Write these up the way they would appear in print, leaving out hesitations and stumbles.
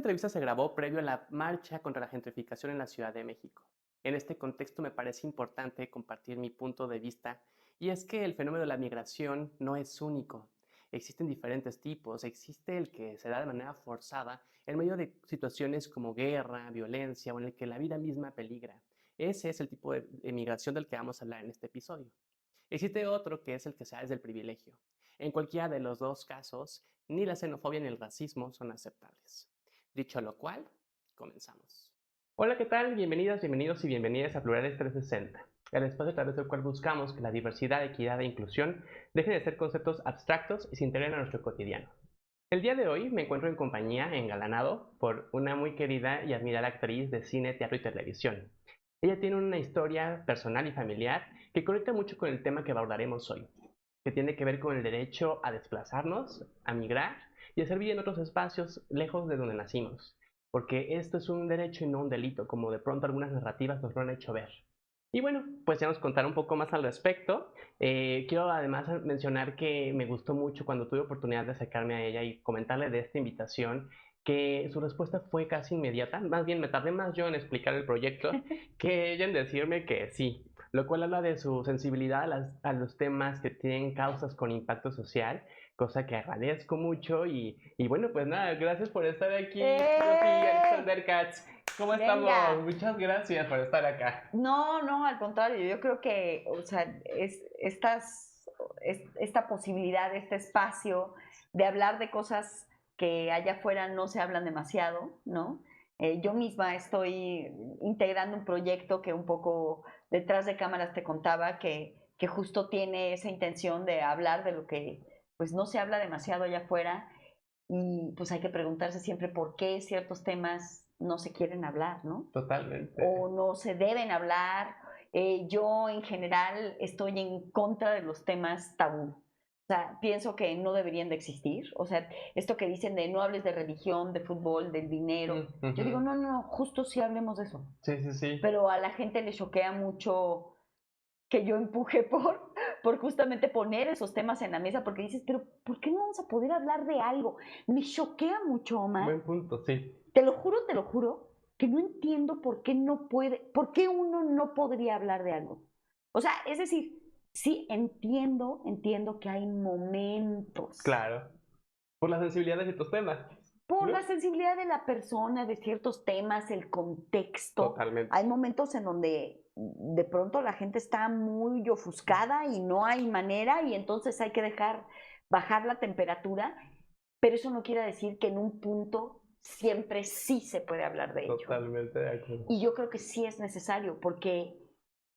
entrevista se grabó previo a la marcha contra la gentrificación en la Ciudad de México. En este contexto me parece importante compartir mi punto de vista, y es que el fenómeno de la migración no es único. Existen diferentes tipos. Existe el que se da de manera forzada en medio de situaciones como guerra, violencia o en el que la vida misma peligra. Ese es el tipo de migración del que vamos a hablar en este episodio. Existe otro que es el que se da desde el privilegio. En cualquiera de los dos casos, ni la xenofobia ni el racismo son aceptables. Dicho lo cual, comenzamos. Hola, ¿qué tal? Bienvenidas, bienvenidos y bienvenidas a Plurales 360, el espacio a través del cual buscamos que la diversidad, equidad e inclusión dejen de ser conceptos abstractos y se integren a nuestro cotidiano. El día de hoy me encuentro en compañía, engalanado por una muy querida y admirada actriz de cine, teatro y televisión. Ella tiene una historia personal y familiar que conecta mucho con el tema que abordaremos hoy, que tiene que ver con el derecho a desplazarnos, a migrar y a ser vida en otros espacios lejos de donde nacimos, porque esto es un derecho y no un delito, como de pronto algunas narrativas nos lo han hecho ver. Y bueno, pues ya nos contará un poco más al respecto. Quiero además mencionar que me gustó mucho cuando tuve oportunidad de acercarme a ella y comentarle de esta invitación, que su respuesta fue casi inmediata. Más bien me tardé más yo en explicar el proyecto que ella en decirme que sí, lo cual habla de su sensibilidad a los temas que tienen causas con impacto social, cosa que agradezco mucho. Y bueno, pues nada, gracias por estar aquí, Sofía Alexander Katz. ¿Cómo Venga. estamos? Muchas gracias por estar acá. No, al contrario, yo creo que, o sea, esta posibilidad, este espacio de hablar de cosas que allá afuera no se hablan demasiado, ¿no? Yo misma estoy integrando un proyecto que un poco detrás de cámaras te contaba, que justo tiene esa intención de hablar de lo que pues no se habla demasiado allá afuera, y pues hay que preguntarse siempre por qué ciertos temas no se quieren hablar, ¿no? Totalmente. O no se deben hablar. Yo en general estoy en contra de los temas tabú. O sea, pienso que no deberían de existir. O sea, esto que dicen de no hables de religión, de fútbol, del dinero. Yo digo, no, justo sí hablemos de eso. Sí, sí, sí. Pero a la gente le choquea mucho que yo empuje por justamente poner esos temas en la mesa, porque dices, pero ¿por qué no vamos a poder hablar de algo? Me choquea mucho, Omar. Buen punto, sí. Te lo juro, que no entiendo por qué no puede, por qué uno no podría hablar de algo. O sea, es decir, sí entiendo que hay momentos Claro. Por la sensibilidad de ciertos temas, por ¿no? la sensibilidad de la persona, de ciertos temas, el contexto. Totalmente. Hay momentos en donde de pronto la gente está muy ofuscada y no hay manera, y entonces hay que dejar bajar la temperatura, pero eso no quiere decir que en un punto siempre sí se puede hablar de ello. Totalmente de acuerdo. Y yo creo que sí es necesario, porque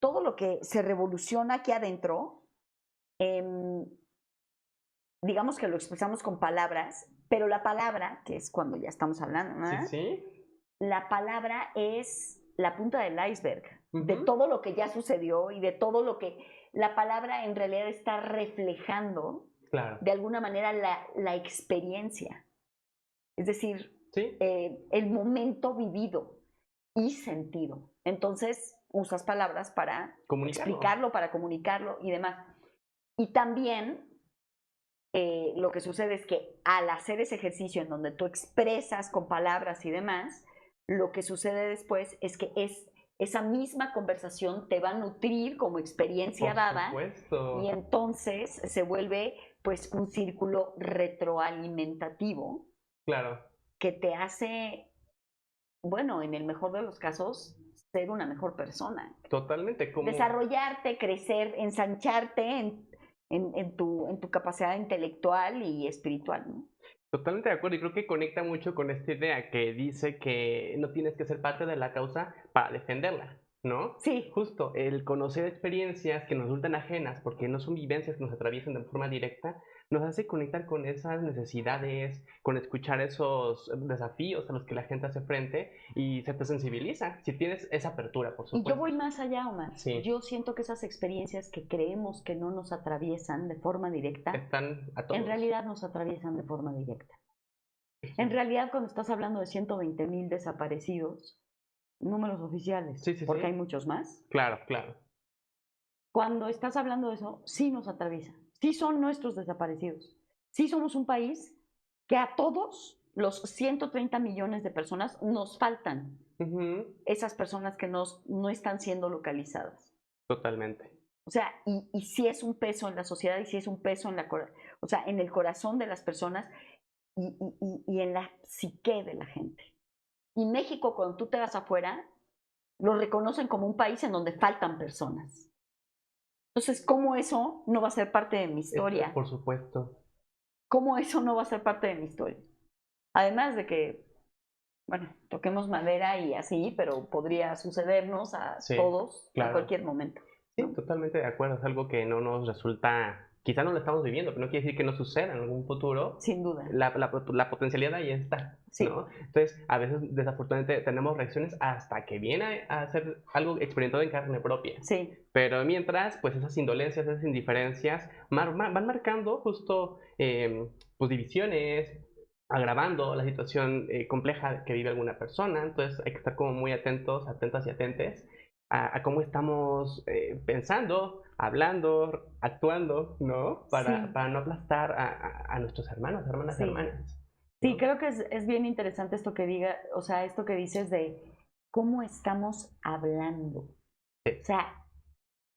todo lo que se revoluciona aquí adentro, digamos que lo expresamos con palabras, pero la palabra, que es cuando ya estamos hablando, ¿no? Sí, sí. La palabra es la punta del iceberg de Ujú. todo lo que ya sucedió y de todo lo que la palabra en realidad está reflejando Claro. de alguna manera la experiencia. Es decir, Sí. el momento vivido y sentido. Entonces, usas palabras para Comunicarlo. explicarlo, para comunicarlo y demás. Y también lo que sucede es que al hacer ese ejercicio en donde tú expresas con palabras y demás, lo que sucede después es que esa misma conversación te va a nutrir como experiencia Por dada, supuesto. y entonces se vuelve pues un círculo retroalimentativo Claro. que te hace, bueno, en el mejor de los casos, ser una mejor persona. Totalmente. Como Desarrollarte, crecer, ensancharte en tu capacidad intelectual y espiritual, ¿no? Totalmente de acuerdo, y creo que conecta mucho con esta idea que dice que no tienes que ser parte de la causa para defenderla, ¿no? Sí, Justo, el conocer experiencias que nos resultan ajenas, porque no son vivencias que nos atraviesan de forma directa, nos hace conectar con esas necesidades, con escuchar esos desafíos a los que la gente hace frente y se te sensibiliza, si tienes esa apertura, por y yo supuesto. voy más allá, Omar. Sí, Yo siento que esas experiencias que creemos que no nos atraviesan de forma directa, están a en todos. realidad nos atraviesan de forma directa. En Sí, realidad, cuando estás hablando de 120,000 desaparecidos, números oficiales, sí, sí, porque hay sí. muchos más, Claro, claro. cuando estás hablando de eso, sí nos atraviesa. Sí son nuestros desaparecidos. Sí somos un país que a todos los 130 millones de personas, nos faltan esas personas que no están siendo localizadas. Totalmente. O sea, y sí es un peso en la sociedad y sí es un peso o sea, en el corazón de las personas y en la psique de la gente. Y México, cuando tú te vas afuera, lo reconocen como un país en donde faltan personas. Entonces, ¿cómo eso no va a ser parte de mi historia? Por supuesto. ¿Cómo eso no va a ser parte de mi historia? Además de que, bueno, toquemos madera y así, pero podría sucedernos a Sí, todos en claro. cualquier momento. Sí, ¿no? totalmente de acuerdo. Es algo que no nos resulta, quizá no lo estamos viviendo, pero no quiere decir que no suceda en algún futuro. Sin duda. La potencialidad ahí está, Sí. ¿no? Entonces, a veces, desafortunadamente, tenemos reacciones hasta que viene a ser algo experimentado en carne propia. Sí. Pero mientras, pues esas indolencias, esas indiferencias van marcando justo pues divisiones, agravando la situación compleja que vive alguna persona. Entonces hay que estar como muy atentos, atentas y atentes a cómo estamos pensando, hablando, actuando, ¿no? Para no aplastar a nuestros hermanos, hermanas, Sí. hermanas. Sí, ¿no? creo que es bien interesante esto que diga, o sea, esto que dices de cómo estamos hablando. O sea,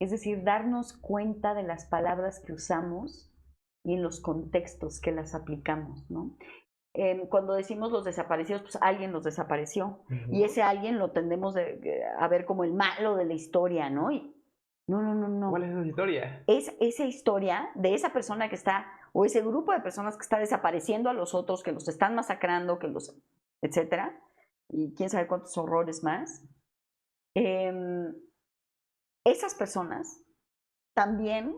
es decir, darnos cuenta de las palabras que usamos y en los contextos que las aplicamos, ¿no? Cuando decimos los desaparecidos, pues alguien los desapareció. Y ese alguien lo tendemos a ver como el malo de la historia, ¿no? Y no. ¿Cuál es esa historia? Es esa historia de esa persona que está, o ese grupo de personas que está desapareciendo a los otros, que los están masacrando, etcétera, y quién sabe cuántos horrores más. Esas personas también,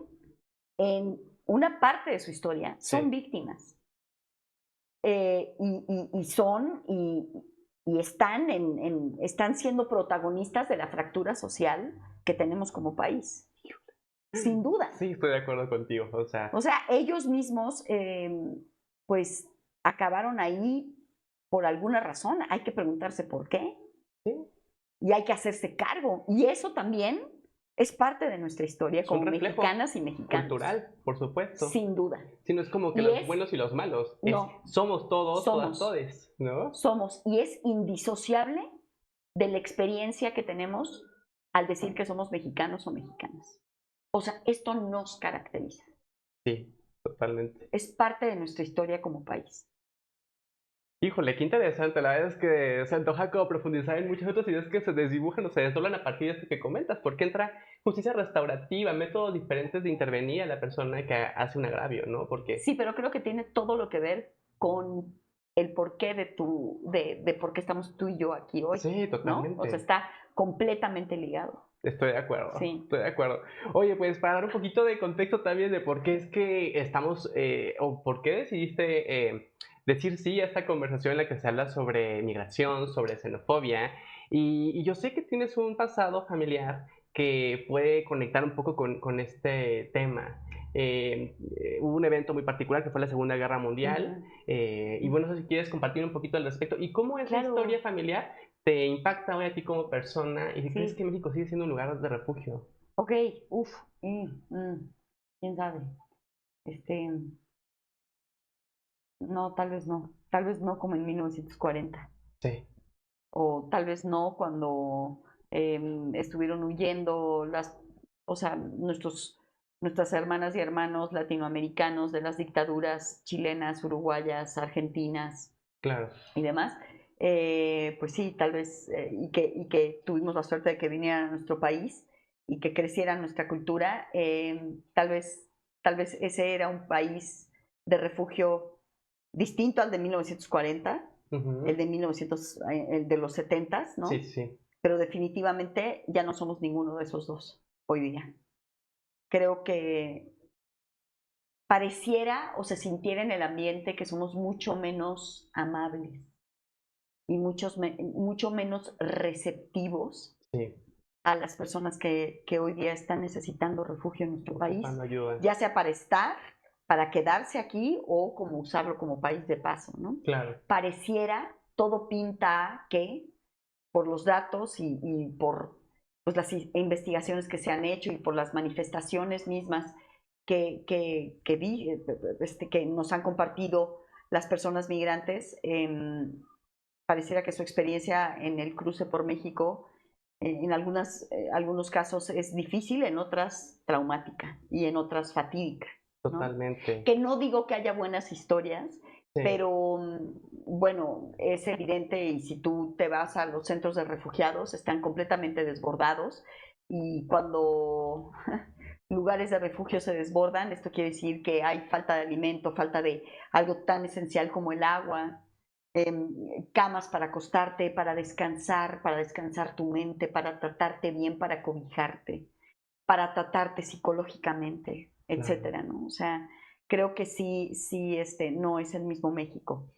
en una parte de su historia, son víctimas. Y están siendo protagonistas de la fractura social que tenemos como país. Sin duda. Sí, estoy de acuerdo contigo. O sea, ellos mismos, pues, acabaron ahí por alguna razón. Hay que preguntarse por qué. sí. Y hay que hacerse cargo. Y eso también es parte de nuestra historia como mexicanas y mexicanos. Cultural, por supuesto. Sin duda. Sí, no es como que los buenos y los malos. No. Somos todos, todes, ¿no? Somos. Y es indisociable de la experiencia que tenemos al decir que somos mexicanos o mexicanas. O sea, esto nos caracteriza. Sí, totalmente. Es parte de nuestra historia como país. Híjole, qué interesante. La verdad es que se antoja como profundizar en muchas otras ideas que se desdibujan o se desdoblan a partir de esto que comentas, porque entra justicia restaurativa, métodos diferentes de intervenir a la persona que hace un agravio, ¿no? Porque sí, pero creo que tiene todo lo que ver con el porqué de por qué estamos tú y yo aquí hoy. Sí, totalmente. ¿no? O sea, está completamente ligado. Estoy de acuerdo. Sí. Estoy de acuerdo. Oye, pues para dar un poquito de contexto también de por qué es que estamos, o por qué decidiste decir sí a esta conversación en la que se habla sobre migración, sobre xenofobia, y yo sé que tienes un pasado familiar que puede conectar un poco con este tema. Hubo un evento muy particular que fue la Segunda Guerra Mundial, y bueno, no sé si quieres compartir un poquito al respecto, y cómo es la historia familiar te impacta hoy a ti como persona y crees que México sigue siendo un lugar de refugio. Ok, quién sabe. No, tal vez no como en 1940. Sí. O tal vez no cuando estuvieron huyendo nuestras hermanas y hermanos latinoamericanos de las dictaduras chilenas, uruguayas, argentinas. Claro. Y demás. Pues sí, tal vez, y que tuvimos la suerte de que vinieran a nuestro país y que creciera nuestra cultura, tal vez ese era un país de refugio distinto al de 1940, el de los 70s, ¿no? Sí, sí. Pero definitivamente ya no somos ninguno de esos dos hoy día. Creo que pareciera o se sintiera en el ambiente que somos mucho menos amables y mucho menos receptivos a las personas que hoy día están necesitando refugio en nuestro país, ya sea para estar, para quedarse aquí o como usarlo como país de paso, ¿no? Claro. Pareciera, todo pinta que por los datos y por pues, las investigaciones que se han hecho y por las manifestaciones mismas que nos han compartido las personas migrantes. Pareciera que su experiencia en el cruce por México en algunos casos es difícil, en otras traumática y en otras fatídica, ¿no? Totalmente. Que no digo que haya buenas historias, Sí. pero bueno, es evidente, y si tú te vas a los centros de refugiados, están completamente desbordados, y cuando lugares de refugio se desbordan, esto quiere decir que hay falta de alimento, falta de algo tan esencial como el agua, camas para acostarte, para descansar tu mente, para tratarte bien, para cobijarte, para tratarte psicológicamente, etcétera, ¿no? O sea, creo que sí, no es el mismo México.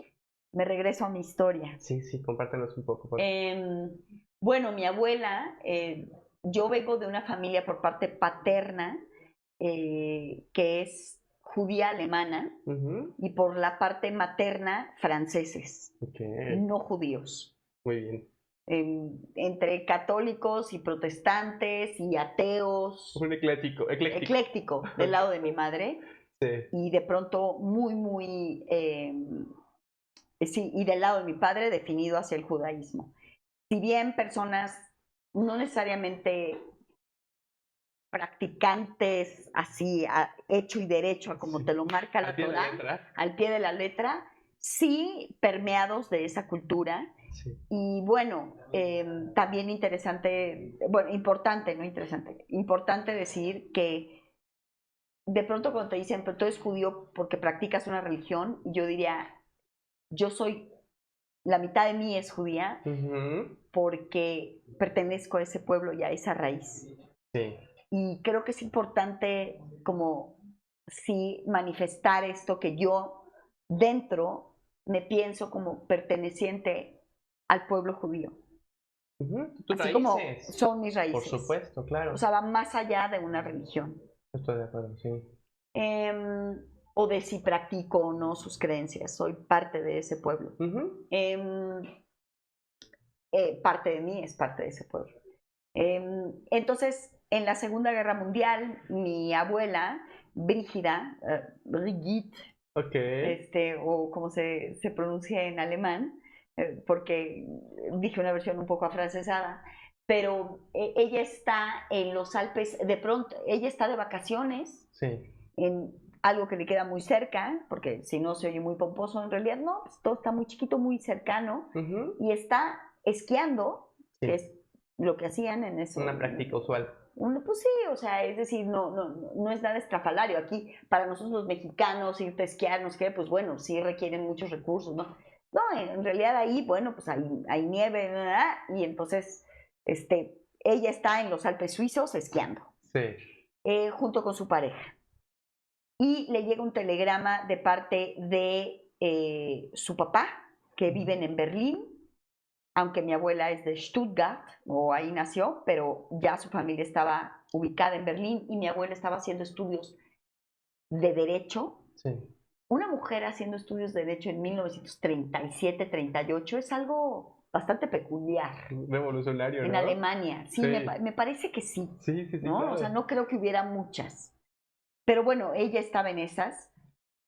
Me regreso a mi historia. Sí, compártenos un poco. Bueno, mi abuela, yo vengo de una familia por parte paterna que es judía alemana, y por la parte materna franceses, no judíos. Muy bien. Entre católicos y protestantes y ateos. Un ecléctico. Ecléctico del lado de mi madre. Sí. Y de pronto muy, sí, y del lado de mi padre definido hacia el judaísmo. Si bien personas no necesariamente practicantes así, a hecho y derecho, a como te lo marca la Torá, al pie de la letra, sí permeados de esa cultura. Sí. Y bueno, también importante decir que de pronto cuando te dicen, pero tú eres judío porque practicas una religión, yo diría, la mitad de mí es judía porque pertenezco a ese pueblo y a esa raíz. Sí. Y creo que es importante como sí manifestar esto, que yo dentro me pienso como perteneciente al pueblo judío. ¿Tus así raíces? Como son mis raíces. Por supuesto, claro. O sea, va más allá de una religión. Estoy de acuerdo, sí. O de si practico o no sus creencias. Soy parte de ese pueblo. Parte de mí es parte de ese pueblo. Entonces, en la Segunda Guerra Mundial, mi abuela, Brígida, Brigitte, o como se pronuncia en alemán, porque dije una versión un poco afrancesada, pero ella está en los Alpes, de pronto, ella está de vacaciones, en algo que le queda muy cerca, porque si no se oye muy pomposo, en realidad no, pues todo está muy chiquito, muy cercano, y está esquiando, que es lo que hacían en eso. Una práctica usual. Pues sí, o sea, es decir, no es nada estrafalario. Aquí, para nosotros los mexicanos, irte a esquiar, no sé qué, pues bueno, sí requieren muchos recursos, ¿no? No, en realidad ahí, bueno, pues hay nieve, ¿verdad? Y entonces, ella está en los Alpes suizos esquiando. Sí. Junto con su pareja. Y le llega un telegrama de parte de su papá, que viven en Berlín, aunque mi abuela es de Stuttgart, o ahí nació, pero ya su familia estaba ubicada en Berlín, y mi abuela estaba haciendo estudios de Derecho. Sí. Una mujer haciendo estudios de Derecho en 1937-38 es algo bastante peculiar. Revolucionario, ¿no? En Alemania, sí. Me parece que sí. Sí, ¿no? claro. O sea, no creo que hubiera muchas. Pero bueno, ella estaba en esas,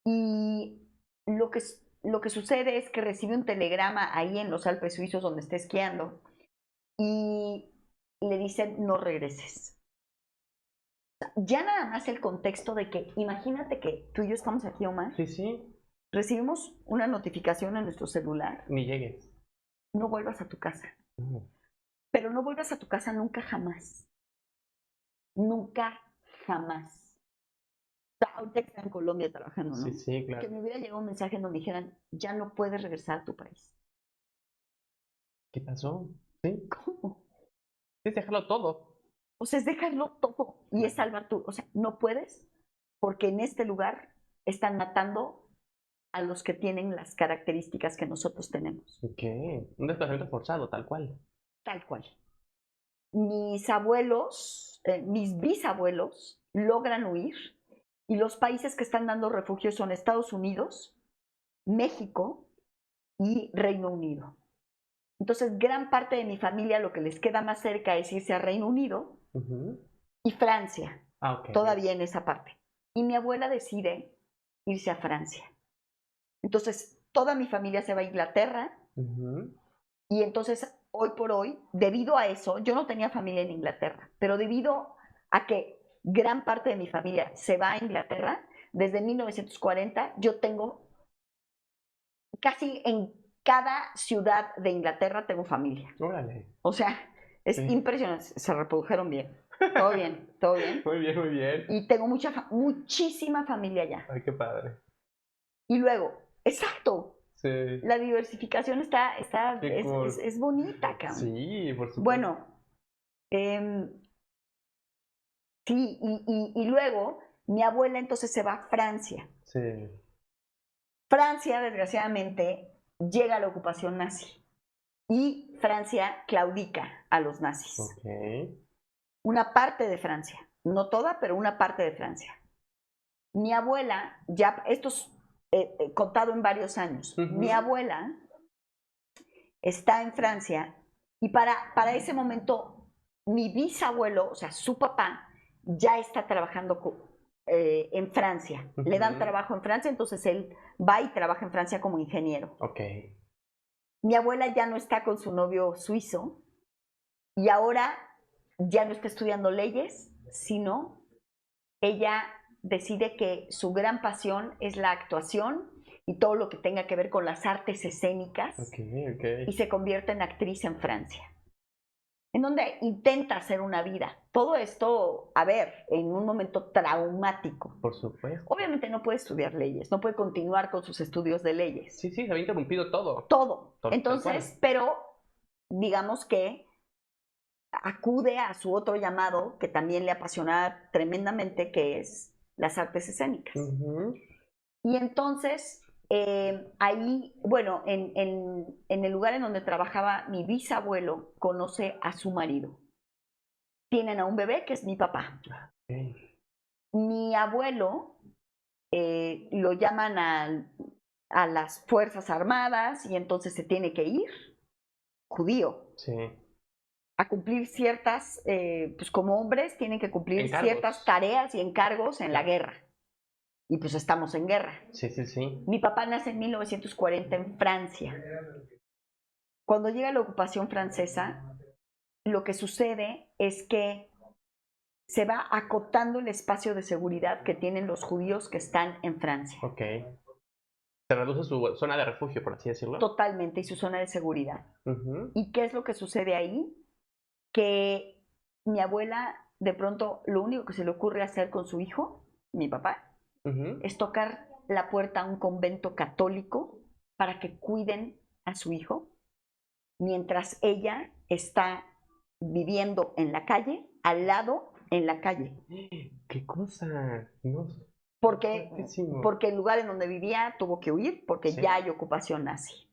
y lo que sucede es que recibe un telegrama ahí en los Alpes suizos donde está esquiando, y le dicen no regreses. Ya nada más el contexto de que, imagínate que tú y yo estamos aquí, Omar. Sí. Recibimos una notificación en nuestro celular. Ni llegues. No vuelvas a tu casa. Pero no vuelvas a tu casa nunca jamás. Nunca jamás. Ahorita que está en Colombia trabajando, ¿no? Sí, claro. Que me hubiera llegado un mensaje donde me dijeran, ya no puedes regresar a tu país. ¿Qué pasó? ¿Sí? ¿Cómo? Es dejarlo todo. O sea, es dejarlo todo y es salvar tu... O sea, no puedes, porque en este lugar están matando a los que tienen las características que nosotros tenemos. Un desplazamiento forzado, tal cual. Tal cual. Mis abuelos, mis bisabuelos, logran huir, y los países que están dando refugio son Estados Unidos, México y Reino Unido. Entonces, gran parte de mi familia lo que les queda más cerca es irse a Reino Unido y Francia, todavía en esa parte. Y mi abuela decide irse a Francia. Entonces, toda mi familia se va a Inglaterra. Y entonces, hoy por hoy, debido a eso, yo no tenía familia en Inglaterra, pero debido a que gran parte de mi familia se va a Inglaterra, desde 1940 yo tengo casi en cada ciudad de Inglaterra tengo familia. Órale. O sea, es impresionante. Se reprodujeron bien. Todo bien, todo bien. Muy bien, muy bien. Y tengo muchísima familia allá. Ay, qué padre. Y luego, exacto. Sí. La diversificación Cool. es bonita, cabrón. Sí, por supuesto. Bueno, sí, y luego mi abuela entonces se va a Francia. Sí. Francia, desgraciadamente, llega a la ocupación nazi. Y Francia claudica a los nazis. Ok. Una parte de Francia. No toda, pero una parte de Francia. Mi abuela, ya, esto es contado en varios años, mi abuela está en Francia y para ese momento mi bisabuelo, o sea, su papá, ya está trabajando en Francia. Le dan trabajo en Francia, entonces él va y trabaja en Francia como ingeniero. Ok. Mi abuela ya no está con su novio suizo y ahora ya no está estudiando leyes, sino ella decide que su gran pasión es la actuación y todo lo que tenga que ver con las artes escénicas. Y se convierte en actriz en Francia, en donde intenta hacer una vida. Todo esto, a ver, en un momento traumático. Por supuesto. Obviamente no puede estudiar leyes, no puede continuar con sus estudios de leyes. Sí, se había interrumpido todo. Todo. Entonces, pero digamos que acude a su otro llamado, que también le apasiona tremendamente, que es las artes escénicas. Y entonces, ahí, bueno, en el lugar en donde trabajaba mi bisabuelo, conoce a su marido. Tienen a un bebé que es mi papá. Mi abuelo lo llaman a las Fuerzas Armadas y entonces se tiene que ir, judío. Sí. A cumplir ciertas, pues como hombres tienen que cumplir ciertas tareas y encargos en la guerra. Y pues estamos en guerra. Sí, sí, sí. Mi papá nace en 1940 en Francia. Cuando llega la ocupación francesa, lo que sucede es que se va acotando el espacio de seguridad que tienen los judíos que están en Francia. Ok. Se reduce su zona de refugio, por así decirlo. Totalmente, y su zona de seguridad. ¿Y qué es lo que sucede ahí? Que mi abuela, de pronto, lo único que se le ocurre hacer con su hijo, mi papá, es tocar la puerta a un convento católico para que cuiden a su hijo, mientras ella está viviendo en la calle, al lado, en la calle. ¿Qué cosa? No. Porque el lugar en donde vivía tuvo que huir porque ya hay ocupación nazi.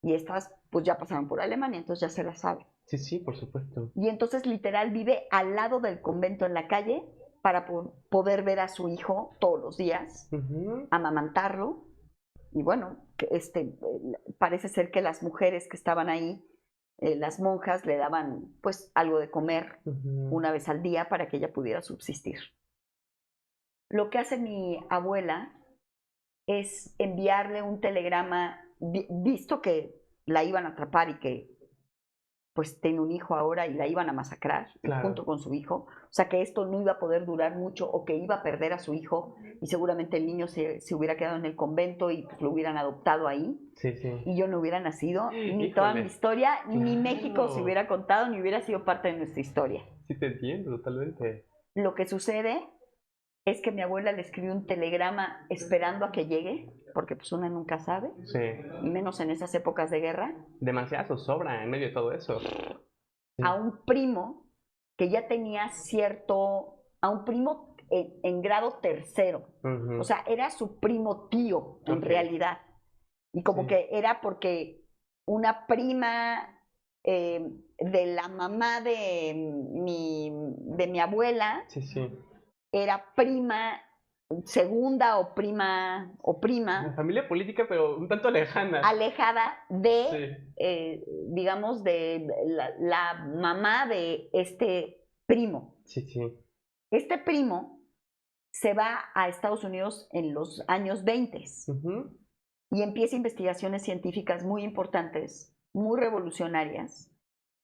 Y estas pues ya pasaron por Alemania, entonces ya se la sabe. Sí, sí, por supuesto. Y entonces literal vive al lado del convento en la calle para poder ver a su hijo todos los días, amamantarlo. Y bueno, parece ser que las mujeres que estaban ahí, las monjas, le daban pues algo de comer una vez al día para que ella pudiera subsistir. Lo que hace mi abuela es enviarle un telegrama, visto que la iban a atrapar y que pues tiene un hijo ahora y la iban a masacrar junto con su hijo. O sea que esto no iba a poder durar mucho o que iba a perder a su hijo y seguramente el niño se hubiera quedado en el convento y pues, lo hubieran adoptado ahí. Sí, sí. Y yo no hubiera nacido, ni toda mi historia, ni México se hubiera contado, ni hubiera sido parte de nuestra historia. Sí, te entiendo totalmente. Lo que sucede es que mi abuela le escribió un telegrama esperando a que llegue, porque pues una nunca sabe, y menos en esas épocas de guerra. Demasiada zozobra en medio de todo eso. A un primo que ya tenía a un primo en grado tercero. O sea, era su primo tío en realidad. Y como que era porque una prima de la mamá de mi abuela era prima segunda o prima. Una familia política, pero un tanto lejana. Alejada de, digamos, de la mamá de este primo. Sí, sí. Este primo se va a Estados Unidos en los años 20. y empieza investigaciones científicas muy importantes, muy revolucionarias,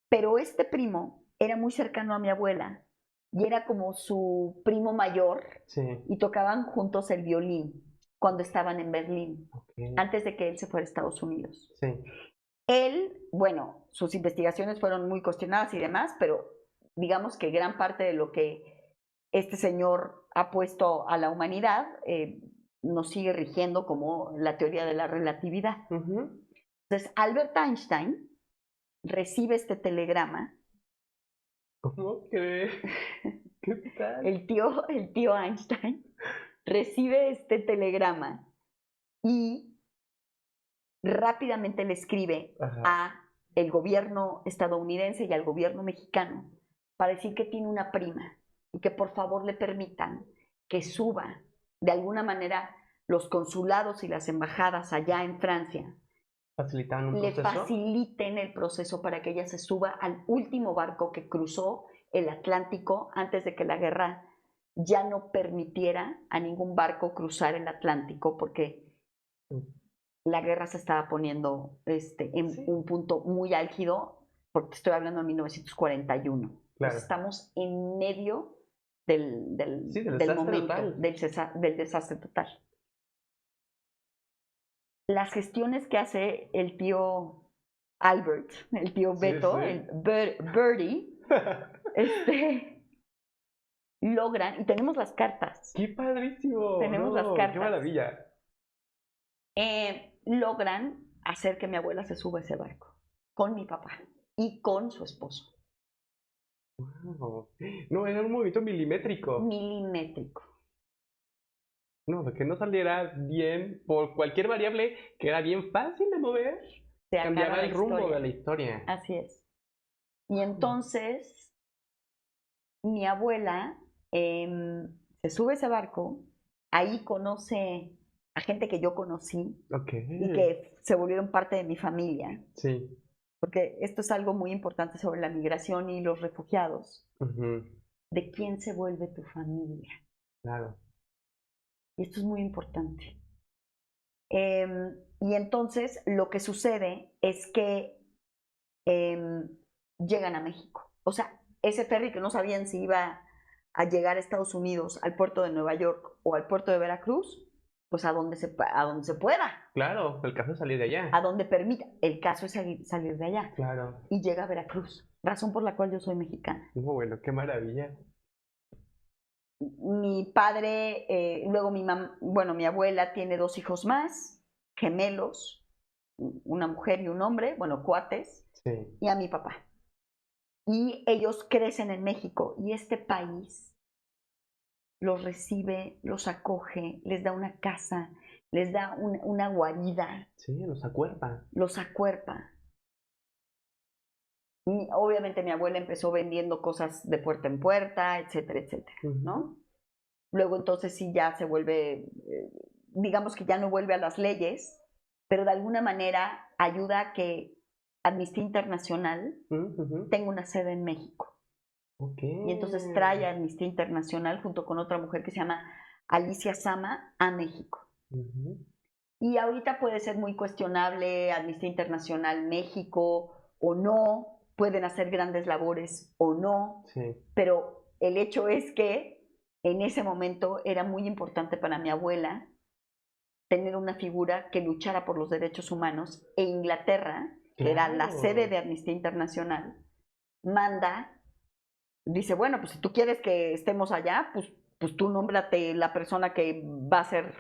pero este primo era muy cercano a mi abuela y era como su primo mayor Sí. y tocaban juntos el violín cuando estaban en Berlín, antes de que él se fuera a Estados Unidos. Sí. Él, bueno, sus investigaciones fueron muy cuestionadas y demás, pero digamos que gran parte de lo que este señor ha puesto a la humanidad nos sigue rigiendo como la teoría de la relatividad. Entonces, Albert Einstein recibe este telegrama. ¿Cómo crees? ¿Qué tal? El tío Einstein recibe este telegrama y rápidamente le escribe a el gobierno estadounidense y al gobierno mexicano para decir que tiene una prima y que por favor le permitan que suba de alguna manera los consulados y las embajadas allá en Francia le faciliten el proceso para que ella se suba al último barco que cruzó el Atlántico antes de que la guerra ya no permitiera a ningún barco cruzar el Atlántico, porque la guerra se estaba poniendo en un punto muy álgido, porque estoy hablando de 1941. Claro. Entonces estamos en medio del momento, total. Del desastre total. Las gestiones que hace el tío Albert, el tío Beto, el Birdie, logran, y tenemos las cartas. ¡Qué padrísimo! Tenemos las cartas. ¡Qué maravilla! Logran hacer que mi abuela se suba a ese barco con mi papá y con su esposo. Wow. No, era un movimiento milimétrico. Milimétrico. No, que no saliera bien por cualquier variable que era bien fácil de mover, cambiaba el rumbo de la historia. Así es. Y entonces, mi abuela se sube a ese barco, ahí conoce a gente que yo conocí y que se volvieron parte de mi familia. Sí. Porque esto es algo muy importante sobre la migración y los refugiados. ¿De quién se vuelve tu familia? Claro. Y esto es muy importante. Y entonces lo que sucede es que llegan a México. O sea, ese ferry que no sabían si iba a llegar a Estados Unidos, al puerto de Nueva York o al puerto de Veracruz, pues a donde se pueda. Claro, el caso es salir de allá. A donde permita. El caso es salir de allá. Claro. Y llega a Veracruz, razón por la cual yo soy mexicana. Bueno, qué maravilla. Mi padre, luego mi abuela tiene 2 hijos más, gemelos, una mujer y un hombre, bueno, cuates, y a mi papá. Y ellos crecen en México y este país los recibe, los acoge, les da una casa, les da una guarida. Sí, los acuerpa. Los acuerpa. Y obviamente mi abuela empezó vendiendo cosas de puerta en puerta, etcétera, etcétera, ¿no? Luego entonces sí ya se vuelve, digamos que ya no vuelve a las leyes, pero de alguna manera ayuda a que Amnistía Internacional tenga una sede en México. Y entonces trae a Amnistía Internacional junto con otra mujer que se llama Alicia Sama a México. Y ahorita puede ser muy cuestionable Amnistía Internacional México o no, pueden hacer grandes labores o no, pero el hecho es que en ese momento era muy importante para mi abuela tener una figura que luchara por los derechos humanos, e Inglaterra, que era la sede de Amnistía Internacional, dice, bueno, pues si tú quieres que estemos allá, pues tú nómbrate la persona que va a ser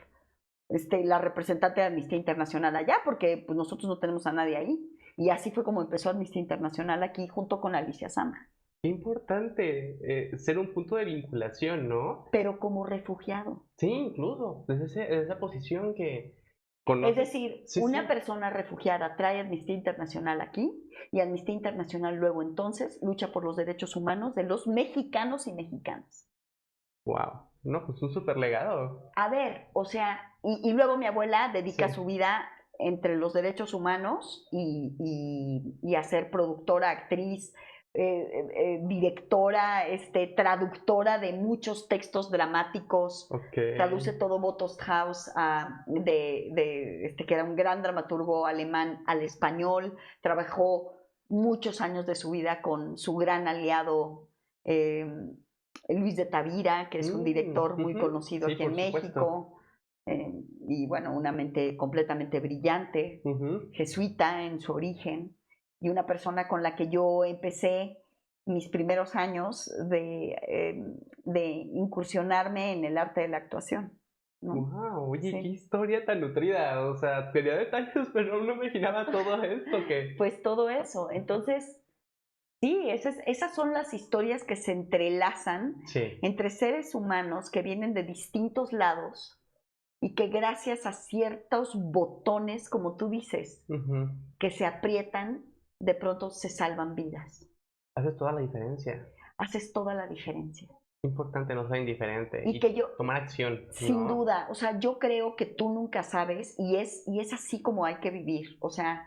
la representante de Amnistía Internacional allá, porque pues nosotros no tenemos a nadie ahí. Y así fue como empezó Amnistía Internacional aquí, junto con Alicia Sama. Qué importante ser un punto de vinculación, ¿no? Pero como refugiado. Sí, incluso, desde esa posición que conoces. Es decir, una persona refugiada trae Amnistía Internacional aquí y Amnistía Internacional luego entonces lucha por los derechos humanos de los mexicanos y mexicanas. Wow, no, pues un súper legado. A ver, o sea, y luego mi abuela dedica su vida entre los derechos humanos y a ser productora, actriz, directora, traductora de muchos textos dramáticos. Traduce todo Botoshaus que era un gran dramaturgo alemán, al español. Trabajó muchos años de su vida con su gran aliado Luis de Tavira, que es un director muy conocido aquí en México. Y bueno, una mente completamente brillante, jesuita en su origen, y una persona con la que yo empecé mis primeros años de incursionarme en el arte de la actuación, ¿no? Wow, oye, Sí. qué historia tan nutrida, o sea, tenía detalles, pero no me imaginaba todo esto que... Pues todo eso, entonces, sí, esas son las historias que se entrelazan entre seres humanos que vienen de distintos lados y que gracias a ciertos botones, como tú dices, que se aprietan, de pronto se salvan vidas. Haces toda la diferencia. Haces toda la diferencia. Es importante no ser indiferente y que yo, tomar acción. Sin duda, o sea, yo creo que tú nunca sabes y es así como hay que vivir. O sea,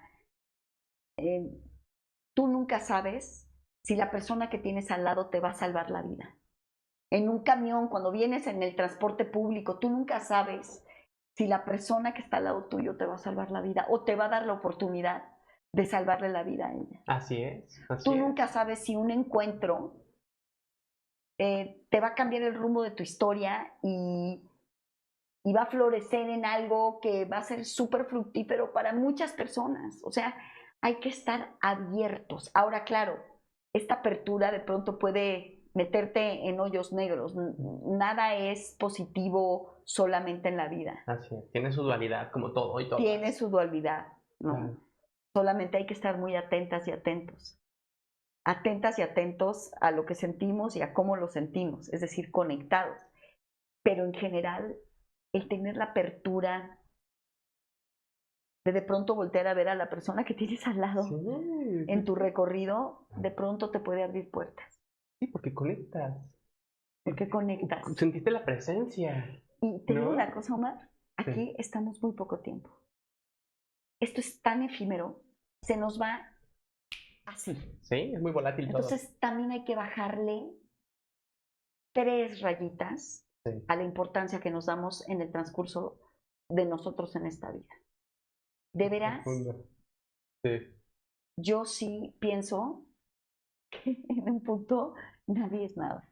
tú nunca sabes si la persona que tienes al lado te va a salvar la vida. En un camión, cuando vienes en el transporte público, tú nunca sabes si la persona que está al lado tuyo te va a salvar la vida o te va a dar la oportunidad de salvarle la vida a ella. Así es. Tú nunca sabes si un encuentro te va a cambiar el rumbo de tu historia y va a florecer en algo que va a ser súper fructífero para muchas personas. O sea, hay que estar abiertos. Ahora, claro, esta apertura de pronto puede meterte en hoyos negros. Nada es positivo solamente en la vida. Así es. Tiene su dualidad, como todo y todo. Tiene su dualidad, ¿no? Solamente hay que estar muy atentas y atentos. Atentas y atentos a lo que sentimos y a cómo lo sentimos, es decir, conectados. Pero en general, el tener la apertura de pronto voltear a ver a la persona que tienes al lado en tu recorrido, de pronto te puede abrir puertas. Sí, porque conectas. Porque conectas. Sentiste la presencia. Y te digo una cosa, Omar, aquí estamos muy poco tiempo. Esto es tan efímero, se nos va así. Sí, es muy volátil. Entonces todo. También hay que bajarle 3 rayitas a la importancia que nos damos en el transcurso de nosotros en esta vida. De veras, yo sí pienso que en un punto nadie es nada.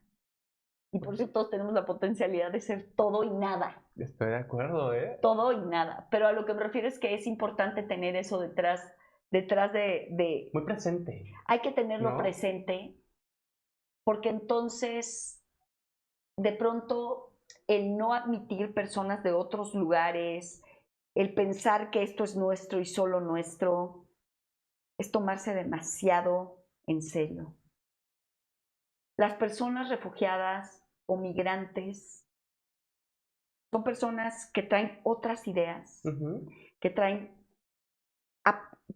Y por eso todos tenemos la potencialidad de ser todo y nada. Estoy de acuerdo, ¿eh? Todo y nada. Pero a lo que me refiero es que es importante tener eso detrás de... Muy presente. Hay que tenerlo presente, porque entonces, de pronto, el no admitir personas de otros lugares, el pensar que esto es nuestro y solo nuestro, es tomarse demasiado en serio. Las personas refugiadas o migrantes son personas que traen otras ideas,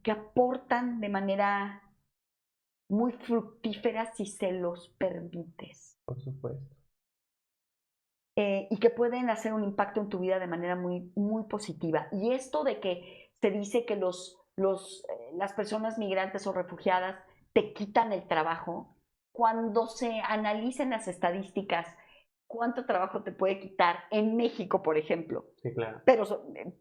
que aportan de manera muy fructífera si se los permites. Por supuesto. Y que pueden hacer un impacto en tu vida de manera muy, muy positiva. Y esto de que se dice que las personas migrantes o refugiadas te quitan el trabajo, cuando se analicen las estadísticas, ¿cuánto trabajo te puede quitar en México, por ejemplo? Sí, claro.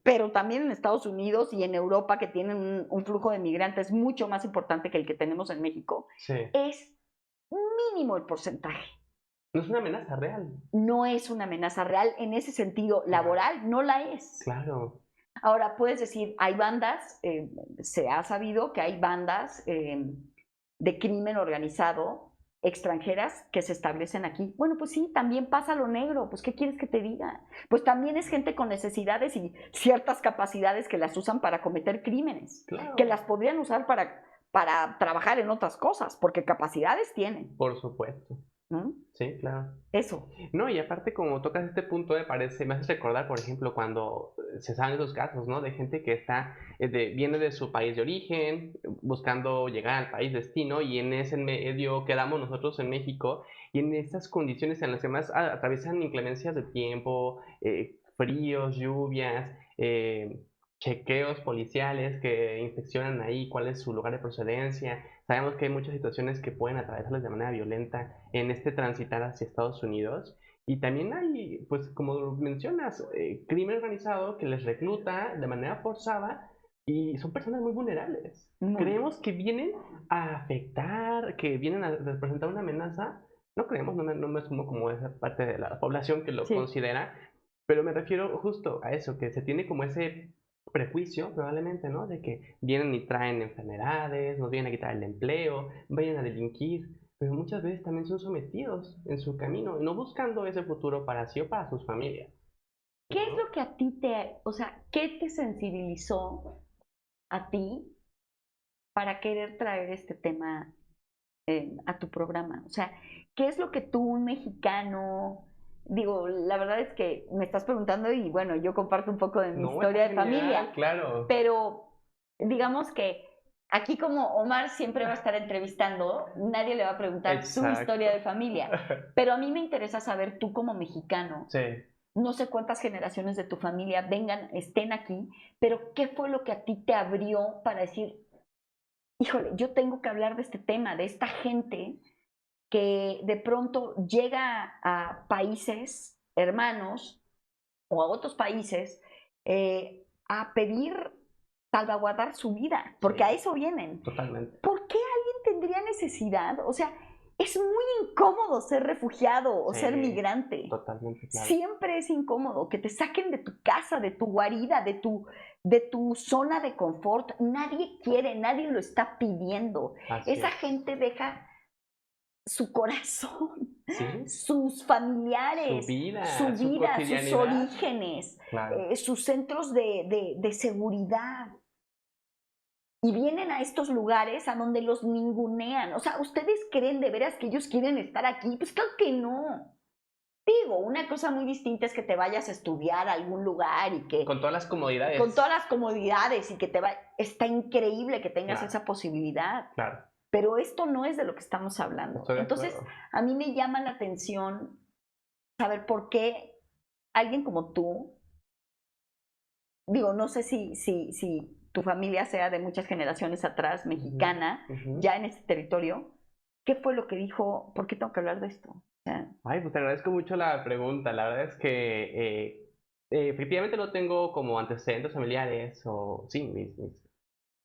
Pero también en Estados Unidos y en Europa, que tienen un flujo de migrantes mucho más importante que el que tenemos en México, es mínimo el porcentaje. No es una amenaza real. No es una amenaza real en ese sentido laboral, no la es. Claro. Ahora, puedes decir, hay bandas, se ha sabido que hay bandas de crimen organizado extranjeras que se establecen aquí. Bueno, pues sí, también pasa lo negro, pues ¿qué quieres que te diga? Pues también es gente con necesidades y ciertas capacidades que las usan para cometer crímenes, que las podrían usar para trabajar en otras cosas, porque capacidades tienen. Por supuesto. Sí, claro. Eso. No, y aparte como tocas este punto, me hace recordar, por ejemplo, cuando se saben esos casos, ¿no? De gente que viene de su país de origen, buscando llegar al país destino, y en ese medio quedamos nosotros en México, y en estas condiciones en las que más atraviesan inclemencias de tiempo, fríos, lluvias, chequeos policiales que inspeccionan ahí cuál es su lugar de procedencia, Sabemos que hay muchas situaciones que pueden atravesarlos de manera violenta en este transitar hacia Estados Unidos. Y también hay, pues como mencionas, crimen organizado que les recluta de manera forzada y son personas muy vulnerables. Muy. Creemos que vienen a afectar, que vienen a representar una amenaza. No creemos, no me sumo como esa parte de la población que lo Sí. considera, pero me refiero justo a eso, que se tiene como ese prejuicio, probablemente, ¿no? De que vienen y traen enfermedades, nos vienen a quitar el empleo, vayan a delinquir, pero muchas veces también son sometidos en su camino, no buscando ese futuro para sí o para sus familias, ¿Qué es ¿no? lo que a ti o sea, qué te sensibilizó a ti para querer traer este tema a tu programa? O sea, ¿qué es lo que tú, un mexicano, digo, la verdad es que me estás preguntando y bueno, yo comparto un poco de mi No, está historia de genial, familia, claro. pero digamos que aquí como Omar siempre va a estar entrevistando, nadie le va a preguntar su historia Exacto. de familia, pero a mí me interesa saber tú como mexicano, Sí, no sé cuántas generaciones de tu familia vengan, estén aquí, pero ¿qué fue lo que a ti te abrió para decir, híjole, yo tengo que hablar de este tema, de esta gente que de pronto llega a países hermanos o a otros países a pedir salvaguardar su vida, porque a sí, eso vienen? totalmente. ¿Por qué alguien tendría necesidad? O sea, es muy incómodo ser refugiado o ser Sí, migrante. totalmente, claro. Siempre es incómodo que te saquen de tu casa, de tu guarida, de tu zona de confort. Nadie quiere, nadie lo está pidiendo. Así Esa es. gente deja su corazón, Sí, sus su familiares, vida, su su vida, sus cotidianidad. orígenes, Claro. sus centros de seguridad. Y vienen a estos lugares a donde los ningunean. O sea, ¿ustedes creen de veras que ellos quieren estar aquí? Pues claro que no. Digo, una cosa muy distinta es que te vayas a estudiar a algún lugar y que Con todas las con todas comodidades. las comodidades y que está increíble que tengas Claro, esa posibilidad. claro. Pero esto no es de lo que estamos hablando. Estoy de Entonces, acuerdo. a mí me llama la atención saber por qué alguien como tú, digo, no sé si tu familia sea de muchas generaciones atrás, Ujú, mexicana, ujú. ya en este territorio, ¿qué fue lo que dijo? ¿Por qué tengo que hablar de esto? O sea, Ay, pues te agradezco mucho la pregunta. La verdad es que efectivamente no tengo como antecedentes familiares o sí, mis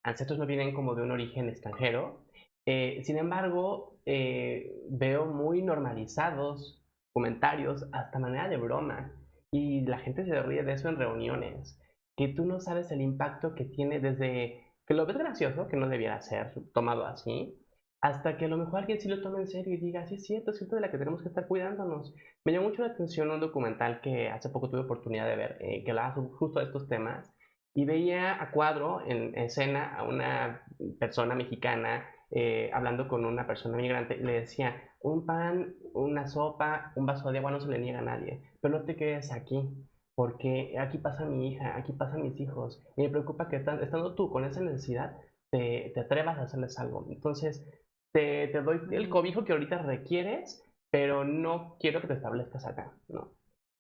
ancestros no vienen como de un origen extranjero. Sin embargo, veo muy normalizados comentarios, hasta manera de broma, y la gente se ríe de eso en reuniones, que tú no sabes el impacto que tiene desde que lo ves gracioso, que no debiera ser tomado así, hasta que a lo mejor alguien sí lo tome en serio y diga, sí es cierto de la que tenemos que estar cuidándonos. Me llamó mucho la atención un documental que hace poco tuve oportunidad de ver, que hablaba justo de estos temas, y veía a cuadro en escena a una persona mexicana hablando con una persona migrante y le decía, un pan, una sopa, un vaso de agua no se le niega a nadie, pero no te quedes aquí, porque aquí pasa mi hija, aquí pasan mis hijos, y me preocupa que estando tú con esa necesidad, te atrevas a hacerles algo. Entonces, te doy el cobijo que ahorita requieres, pero no quiero que te establezcas acá, ¿no?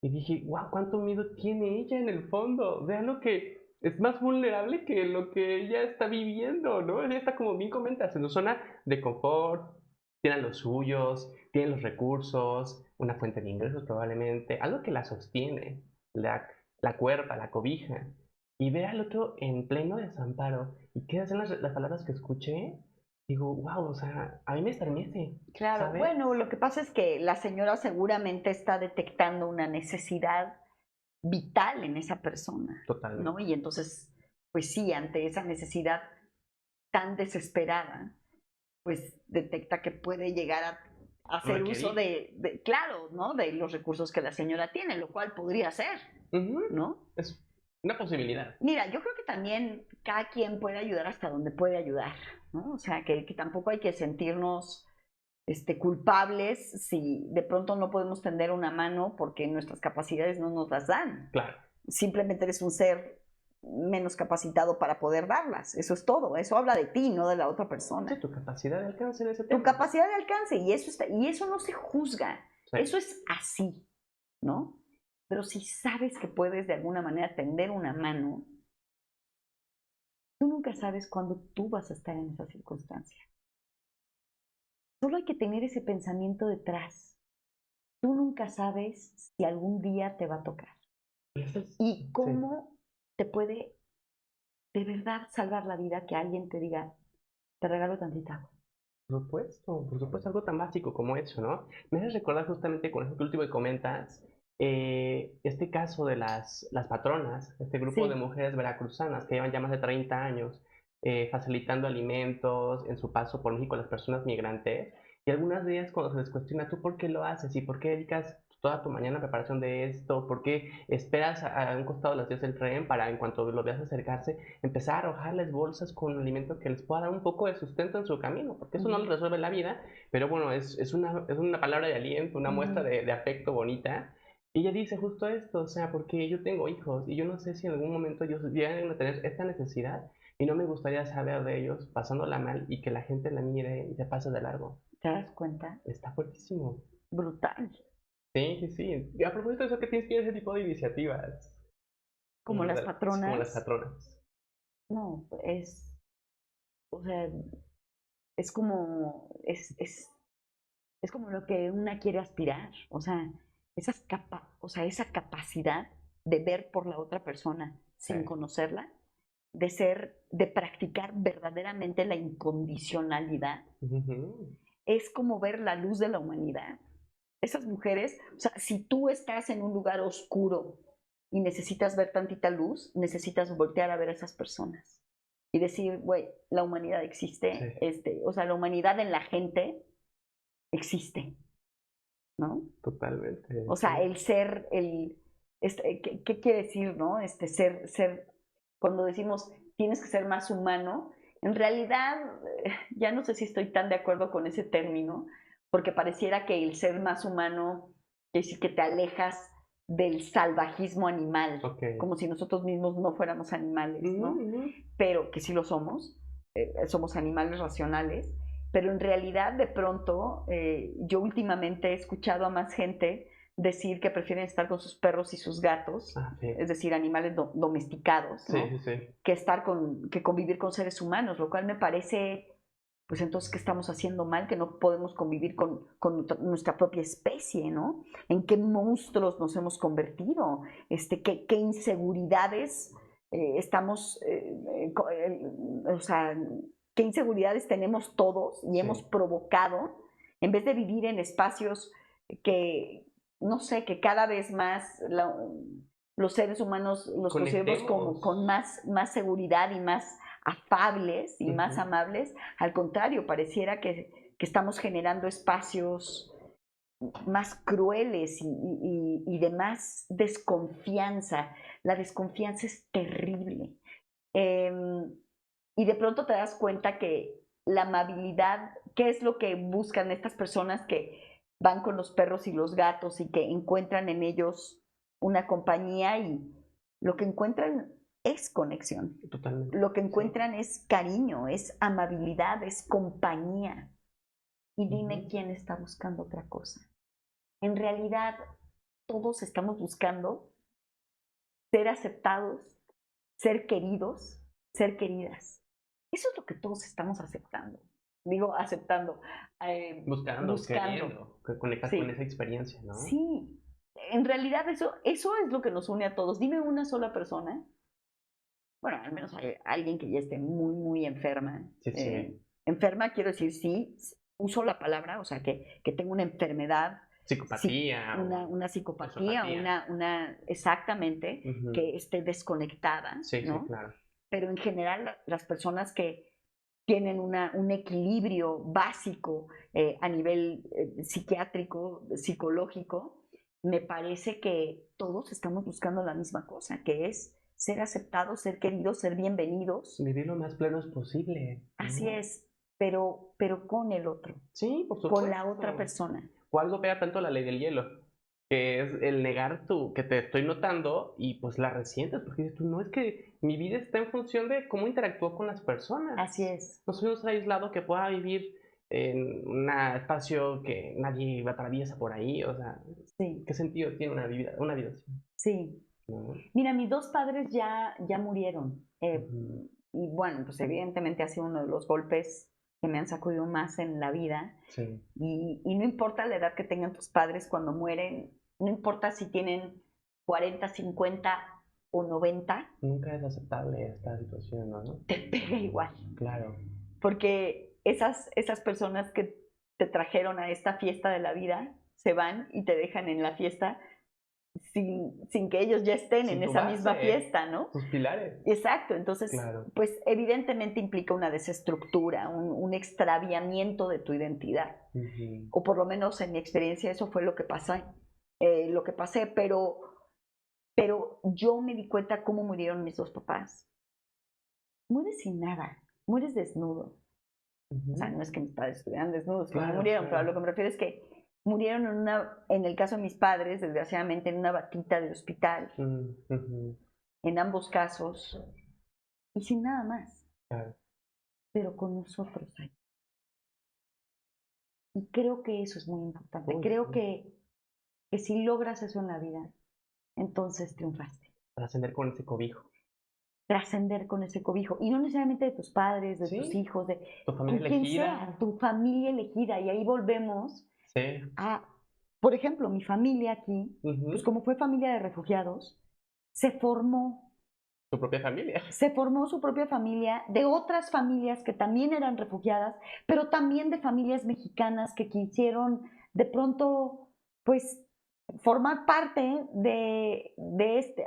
Y dije, wow, cuánto miedo tiene ella en el fondo. Vean lo que es más vulnerable que lo que ella está viviendo, ¿no? Ella está como bien comentas, en su zona de confort, tienen los suyos, tienen los recursos, una fuente de ingresos probablemente, algo que la sostiene, la, la cuerpa, la cobija. Y ver al otro en pleno desamparo. ¿Y qué hacen las palabras que escuché? Digo, wow, o sea, a mí me estremece, claro, ¿sabes? bueno, lo que pasa es que la señora seguramente está detectando una necesidad vital en esa persona, ¿no? Totalmente. Y entonces, pues sí, ante esa necesidad tan desesperada, pues detecta que puede llegar a hacer uso Requerir. claro, ¿no? De los recursos que la señora tiene, lo cual podría ser, Ujú. ¿no? Es una posibilidad. Mira, yo creo que también cada quien puede ayudar hasta donde puede ayudar, ¿no? O sea, que tampoco hay que sentirnos culpables si de pronto no podemos tender una mano porque nuestras capacidades no nos las dan. Claro. Simplemente eres un ser menos capacitado para poder darlas. Eso es todo. Eso habla de ti, no de la otra Sí, persona. tu capacidad de alcance en ese Tu tema. capacidad de alcance y eso no se juzga. Sí. Eso es así, ¿no? Pero si sabes que puedes de alguna manera tender una mano, tú nunca sabes cuándo tú vas a estar en esa circunstancia. Solo hay que tener ese pensamiento detrás. Tú nunca sabes si algún día te va a tocar. Y cómo te puede de verdad salvar la vida que alguien te diga, te regalo tantita agua. Por supuesto, algo tan básico como eso, ¿no? Me hace recordar justamente con eso último que comentas, este caso de las patronas, este grupo de Sí. mujeres veracruzanas que llevan ya más de 30 años facilitando alimentos en su paso por México a las personas migrantes. Y algunas de ellas cuando se les cuestiona, ¿tú por qué lo haces? ¿Y por qué dedicas toda tu mañana a preparación de esto? ¿Por qué esperas a un costado de las vías del tren para en cuanto lo veas acercarse, empezar a arrojarles bolsas con alimento que les pueda dar un poco de sustento en su camino? Porque eso no les resuelve la vida, pero bueno, es una palabra de aliento, una muestra de afecto bonita. Y ella dice justo esto, o sea, porque yo tengo hijos y yo no sé si en algún momento ellos lleguen a tener esta necesidad y no me gustaría saber de ellos pasándola mal y que la gente la mire y se pase de largo. ¿Te das cuenta? Está fuertísimo. Brutal. Sí, sí, sí. Y a propósito de eso, ¿qué te inspira ese tipo de iniciativas? Como las Como las patronas, patronas. no, o sea, es como, es como lo que una quiere aspirar, o sea, esa capacidad de ver por la otra persona sin Sí. conocerla, de practicar verdaderamente la incondicionalidad, Ujú. es como ver la luz de la humanidad. Esas mujeres, o sea, si tú estás en un lugar oscuro y necesitas ver tantita luz, necesitas voltear a ver a esas personas y decir, güey, la humanidad existe, Sí, o sea, la humanidad en la gente existe, ¿no? totalmente. O sea, Sí. el ser, ¿qué quiere decir, no? Cuando decimos tienes que ser más humano, en realidad ya no sé si estoy tan de acuerdo con ese término, porque pareciera que el ser más humano es decir que te alejas del salvajismo animal, Ok. como si nosotros mismos no fuéramos animales, Ujú, ¿no? ujú. Pero que sí lo somos animales racionales, pero en realidad de pronto yo últimamente he escuchado a más gente decir que prefieren estar con sus perros y sus gatos, Ah, sí. es decir, animales domesticados, Sí, ¿no? sí, sí. Que convivir con seres humanos, lo cual me parece, pues entonces, ¿qué estamos haciendo mal? Que no podemos convivir con nuestra propia especie, ¿no? ¿En qué monstruos nos hemos convertido? ¿Qué inseguridades estamos, o sea, qué inseguridades tenemos todos y hemos Sí. provocado en vez de vivir en espacios que, no sé, que cada vez más los seres humanos los consideramos como con Conectemos. más seguridad y más afables y más Ujú. amables. Al contrario, pareciera que estamos generando espacios más crueles y de más desconfianza. La desconfianza es terrible. Y de pronto te das cuenta que la amabilidad, ¿qué es lo que buscan estas personas que van con los perros y los gatos y que encuentran en ellos una compañía y lo que encuentran es conexión? Totalmente. Lo que Sí. encuentran es cariño, es amabilidad, es compañía. Y dime Ujú. quién está buscando otra cosa. En realidad, todos estamos buscando ser aceptados, ser queridos, ser queridas. Eso es lo que todos estamos aceptando. Digo, aceptando, Buscando, buscando. queriendo, que conectas con esa Sí, experiencia, ¿no? sí. En realidad eso es lo que nos une a todos. Dime una sola persona, bueno, al menos hay alguien que ya esté muy enferma. Sí, sí. Enferma quiero decir, sí, uso la palabra, o sea, que tenga una enfermedad, Psicopatía o una psicopatía, sociopatía. exactamente, Ujú. que esté desconectada, Sí, sí, ¿no? claro. Pero en general las personas que tienen un equilibrio básico a nivel psiquiátrico, psicológico, me parece que todos estamos buscando la misma cosa, que es ser aceptados, ser queridos, ser bienvenidos. Vivir lo más plenos posible, Así ¿no? es, pero con el otro, Sí, por con la otra supuesto. persona. O algo pega tanto la ley del hielo, que es el negar que te estoy notando y pues la resientes, porque dices tú, no, es que mi vida está en función de cómo interactúo con las Así personas. es, No soy un ser aislado que pueda vivir en un espacio que nadie atraviesa por ahí, o sea, sí, ¿qué sentido tiene una vida así? sí. ¿No? Mira, mis dos padres ya murieron. Ujú. Y bueno, pues evidentemente ha sido uno de los golpes que me han sacudido más en la vida. Sí. Y no importa la edad que tengan tus padres cuando mueren, no importa si tienen 40, 50 o 90, Nunca es aceptable esta situación, ¿no? te pega igual. Claro. Porque esas personas que te trajeron a esta fiesta de la vida se van y te dejan en la fiesta sin que ellos ya estén Sin en tu esa base, misma fiesta, ¿no? tus pilares. Exacto, entonces, Claro. pues evidentemente implica una desestructura, un extraviamiento de tu identidad. Ujú. O por lo menos en mi experiencia eso fue lo que pasé, pero yo me di cuenta cómo murieron mis dos papás. Mueres sin nada, mueres desnudo. O sea, Ujú. no es que mis padres estuvieran desnudos cuando Claro, murieron, pero a claro. lo que me refiero es que murieron en el caso de mis padres, desgraciadamente, en una batita de hospital, Ujú. en ambos casos, y sin nada más, Claro. pero con nosotros ahí. Y creo que eso es muy importante. Uy, Creo sí. que si logras eso en la vida, entonces triunfaste. Trascender con ese cobijo. Trascender con ese cobijo. Y no necesariamente de tus padres, de tus Sí. hijos, de Tu familia con quien sea, elegida. tu familia elegida. Y ahí volvemos Sí. a, por ejemplo, mi familia aquí, pues Ujú. como fue familia de refugiados, se formó, Tu propia familia. se formó su propia familia de otras familias que también eran refugiadas, pero también de familias mexicanas que quisieron de pronto, pues, formar parte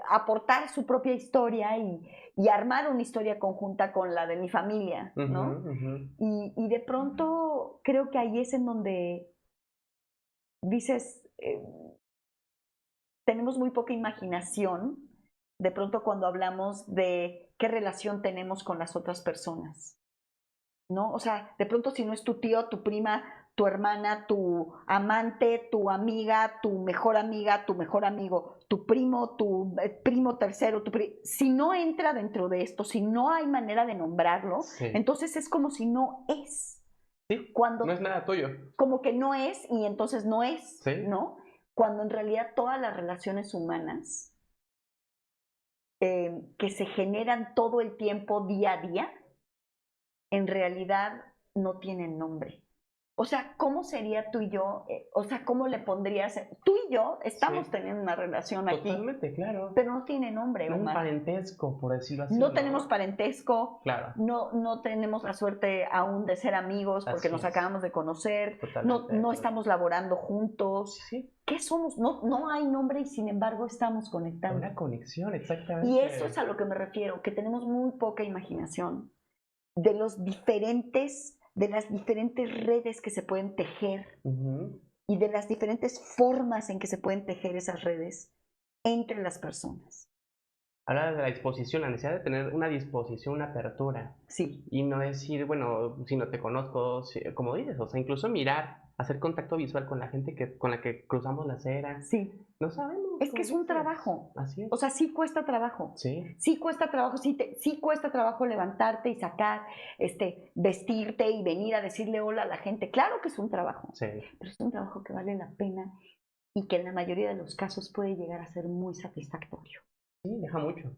aportar su propia historia y armar una historia conjunta con la de mi familia, Ujú, ¿no? ujú. Y de pronto creo que ahí es en donde dices, tenemos muy poca imaginación de pronto cuando hablamos de qué relación tenemos con las otras personas, ¿no? O sea, de pronto si no es tu tío, tu prima, tu hermana, tu amante, tu amiga, tu mejor amiga, tu mejor amigo, tu primo tercero, si no entra dentro de esto, si no hay manera de nombrarlo, Sí. entonces es como si no es. Sí. Cuando No es nada tuyo. como que no es y entonces no es, Sí. ¿no? Cuando en realidad todas las relaciones humanas que se generan todo el tiempo, día a día, en realidad no tienen nombre. O sea, ¿cómo sería tú y yo? O sea, ¿cómo le pondrías? Tú y yo estamos Sí. teniendo una relación aquí, Totalmente, claro. pero no tiene nombre, No hay un Omar. parentesco, por decirlo así, No ¿no? tenemos parentesco, Claro. no tenemos la suerte aún de ser amigos porque Así nos es. acabamos de conocer, Totalmente de no acuerdo. estamos laborando juntos. Sí. ¿Qué somos? No hay nombre y sin embargo estamos conectando. Una conexión, Y exactamente. eso es a lo que me refiero, que tenemos muy poca imaginación de de las diferentes redes que se pueden tejer Ujú. y de las diferentes formas en que se pueden tejer esas redes entre las personas. Habla de la disposición, la necesidad de tener una disposición, una apertura. Sí. Y no decir, bueno, si no te conozco, como dices, o sea, incluso mirar, hacer contacto visual con la gente con la que cruzamos la acera. Sí. No sabemos, Es que como es un dices. trabajo. Así es. O sea, sí cuesta trabajo. Sí. Sí cuesta trabajo, sí cuesta trabajo levantarte y sacar, vestirte y venir a decirle hola a la gente. Claro que es un trabajo, Sí. pero es un trabajo que vale la pena y que en la mayoría de los casos puede llegar a ser muy satisfactorio. Sí, deja mucho.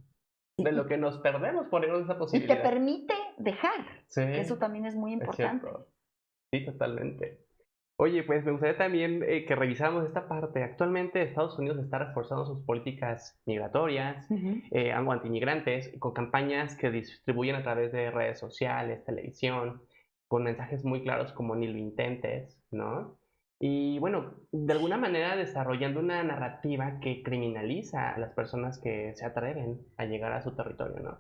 Y, De lo que nos perdemos por irnos esa y te posibilidad. permite dejar, Sí, que eso también es muy es importante. cierto. Sí, totalmente. Oye, pues me gustaría también que revisáramos esta parte. Actualmente Estados Unidos está reforzando sus políticas migratorias, algo antimigrantes, con campañas que distribuyen a través de redes sociales, televisión, con mensajes muy claros como ni lo intentes, ¿no? Y bueno, de alguna manera desarrollando una narrativa que criminaliza a las personas que se atreven a llegar a su territorio, ¿no?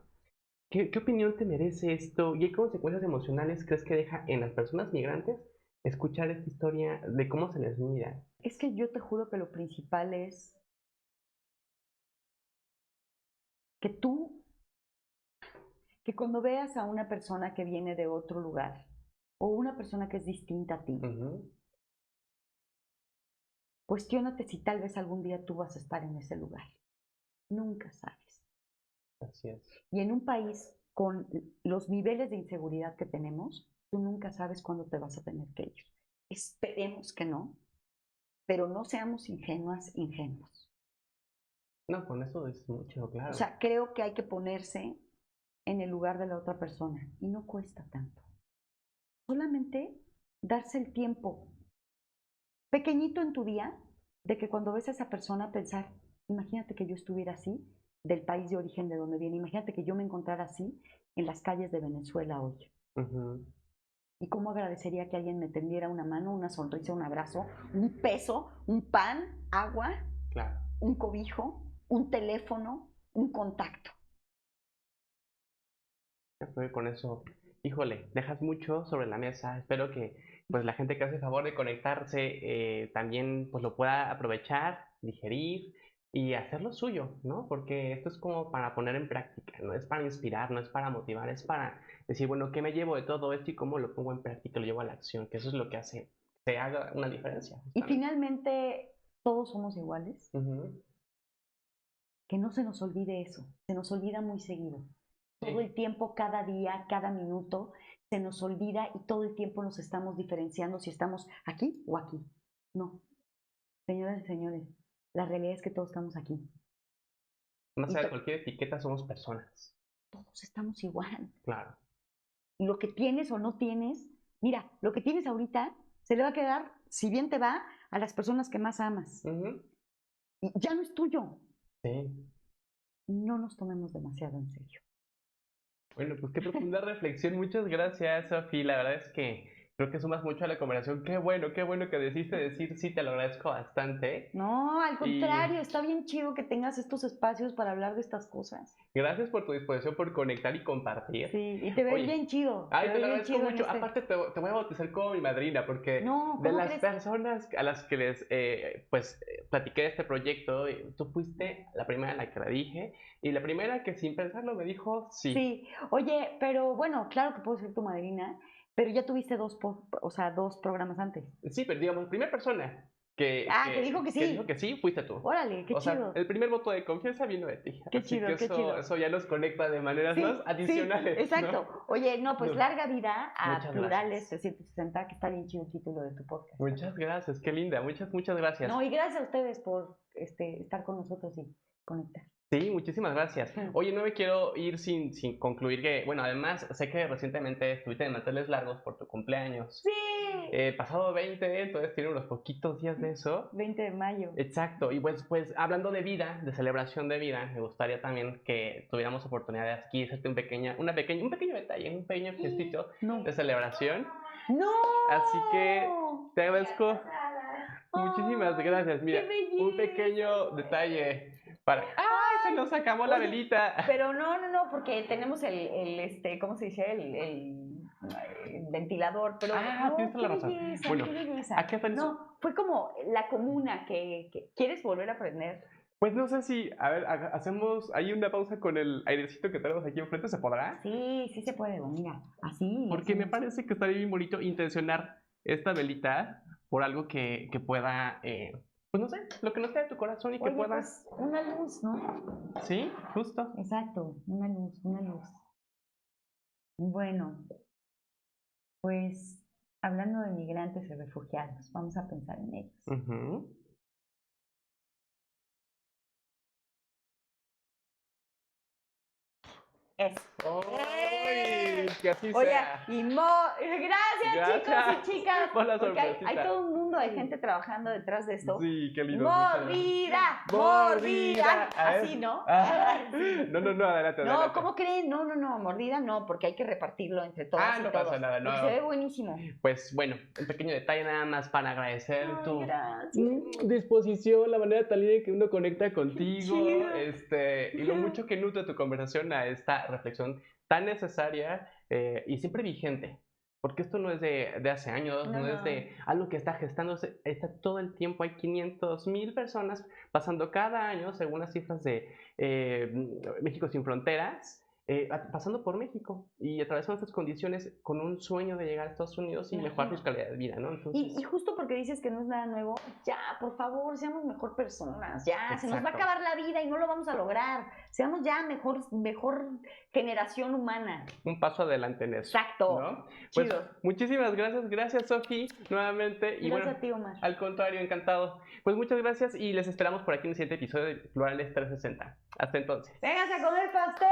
¿Qué opinión te merece esto? ¿Y qué consecuencias emocionales crees que deja en las personas migrantes escuchar esta historia de cómo se les mira? Es que yo te juro que lo principal es que que cuando veas a una persona que viene de otro lugar o una persona que es distinta a ti, Ujú. cuestiónate si tal vez algún día tú vas a estar en ese lugar. Nunca sabes. Así es. Y en un país con los niveles de inseguridad que tenemos, tú nunca sabes cuándo te vas a tener que ir. Esperemos que no, pero no seamos ingenuas, ingenuos. No, con eso es mucho, O claro. sea, creo que hay que ponerse en el lugar de la otra persona y no cuesta tanto. solamente darse el tiempo pequeñito en tu día de que cuando ves a esa persona pensar, imagínate que yo estuviera así, del país de origen de donde viene, imagínate que yo me encontrara así en las calles de Venezuela hoy. Ujú. Y cómo agradecería que alguien me tendiera una mano, una sonrisa, un abrazo, un peso, un pan, agua, Claro. un cobijo, un teléfono, un contacto. Con eso, híjole, dejas mucho sobre la mesa. Espero que pues la gente que hace favor de conectarse también pues lo pueda aprovechar, digerir y hacer lo suyo, ¿no? Porque esto es como para poner en práctica, no es para inspirar, no es para motivar, es para decir, bueno, ¿qué me llevo de todo esto y cómo lo pongo en práctica, lo llevo a la acción? Que eso es lo que hace que haga una diferencia, Y justamente. finalmente, todos somos iguales. Ujú. Que no se nos olvide eso, se nos olvida muy seguido. Todo Sí. el tiempo, cada día, cada minuto, se nos olvida y todo el tiempo nos estamos diferenciando si estamos aquí o aquí. No, señoras y señores, la realidad es que todos estamos aquí Más y allá de cualquier etiqueta, somos personas. todos estamos igual. Claro. Lo que tienes o no tienes, mira, lo que tienes ahorita se le va a quedar, si bien te va, a las personas que más amas. Ujú. Y ya no es tuyo. Sí. No nos tomemos demasiado en serio. Bueno, pues qué profunda reflexión. Muchas gracias, Sofi. La verdad es que creo que sumas mucho a la conversación. Qué bueno que decidiste decir sí, te lo agradezco bastante. No, al Y contrario, está bien chido que tengas estos espacios para hablar de estas cosas. gracias por tu disposición, por conectar y compartir. Sí, y te ves Oye, bien chido, te ay, te ves lo bien agradezco chido en mucho. este. Aparte, te voy a bautizar como mi madrina, porque No, de ¿cómo las crees? personas a las que les platiqué de este proyecto, tú fuiste la primera a la que la dije, y la primera que sin pensarlo me dijo sí. Sí, oye, pero bueno, claro que puedo ser tu madrina, pero ya tuviste o sea, dos programas antes. Sí, pero digamos, la primera persona Que dijo que que dijo sí. que sí, fuiste tú. Órale, qué O sea, chido. el primer voto de confianza vino de ti. Qué Así que chido, qué chido. eso ya nos conecta de maneras más Sí, sí, adicionales, exacto. ¿no? Oye, no, pues No. larga vida a Muchas Plurales gracias. 360, que está bien chido el título de tu podcast. Muchas gracias, qué linda. Muchas gracias. No, y gracias a ustedes por estar con nosotros y conectar. Sí, muchísimas gracias. Oye, no me quiero ir sin concluir que, bueno, además sé que recientemente estuviste de manteles largos por tu cumpleaños. Sí. Pasado 20, entonces tiene unos poquitos días de eso. 20 de mayo. Exacto, y pues hablando de vida, de celebración de vida, me gustaría también que tuviéramos oportunidad de aquí hacerte un pequeño detalle, un pequeño gestito No. de celebración. ¡No! Así que te agradezco. Muchísimas gracias. Mira, ¡Qué un pequeño detalle para... ¡Ay, se nos acabó la Oye, velita! Pero no, porque tenemos ¿cómo se dice? El ventilador, pero no, Tienes toda la razón. belleza, Bueno, qué belleza. ¿a qué pensó? No, fue como la comuna que ¿quieres volver a aprender? Pues no sé si, a ver, hacemos ahí una pausa con el airecito que tenemos aquí enfrente, ¿se podrá? Sí, sí se puede, mira, así. Porque me parece que estaría bien bonito intencionar esta velita por algo que pueda, pues no sé, lo que nos quede de tu corazón y que Oye, pueda... pues una luz, ¿no? Sí, justo. Exacto, una luz, una luz. Bueno, pues hablando de migrantes y refugiados, vamos a pensar en ellos. Ujú. Eso. ¡Ay! Que así Oye, sea. gracias, chicos y chicas, por la porque hay sorpresita. todo un mundo de gente trabajando detrás de esto. Sí, qué lindo. muchas gracias. ¡Mordida! ¡Mordida! A ver. Así, ¿no? No, adelante. No, ¿cómo creen? No, mordida no, porque hay que repartirlo entre todos y no todos. pasa nada, no. Porque se ve buenísimo. Pues bueno, un pequeño detalle nada más para agradecer Ay, tu gracias. disposición, la manera tan linda en que uno conecta contigo, chido. y lo mucho que nutre tu conversación a esta reflexión tan necesaria y siempre vigente. Porque esto no es de hace años, no es de algo que está gestándose, está todo el tiempo. Hay 500,000 personas pasando cada año, según las cifras de México Sin Fronteras, pasando por México y atravesando estas condiciones con un sueño de llegar a Estados Unidos y mejorar su calidad de vida, ¿no? Entonces... Y justo porque dices que no es nada nuevo, ya, por favor, seamos mejor personas, ya, se nos va a Exacto. acabar la vida y no lo vamos a lograr. Seamos ya mejor generación humana. Un paso adelante en eso. Exacto. ¿No? Pues Chido. muchísimas gracias Sofi, nuevamente. Y Gracias bueno, a ti, Omar. al contrario, encantado. Pues muchas gracias y les esperamos por aquí en el siguiente episodio de Plurales 360. Hasta entonces. ¡Véngase a comer pastel!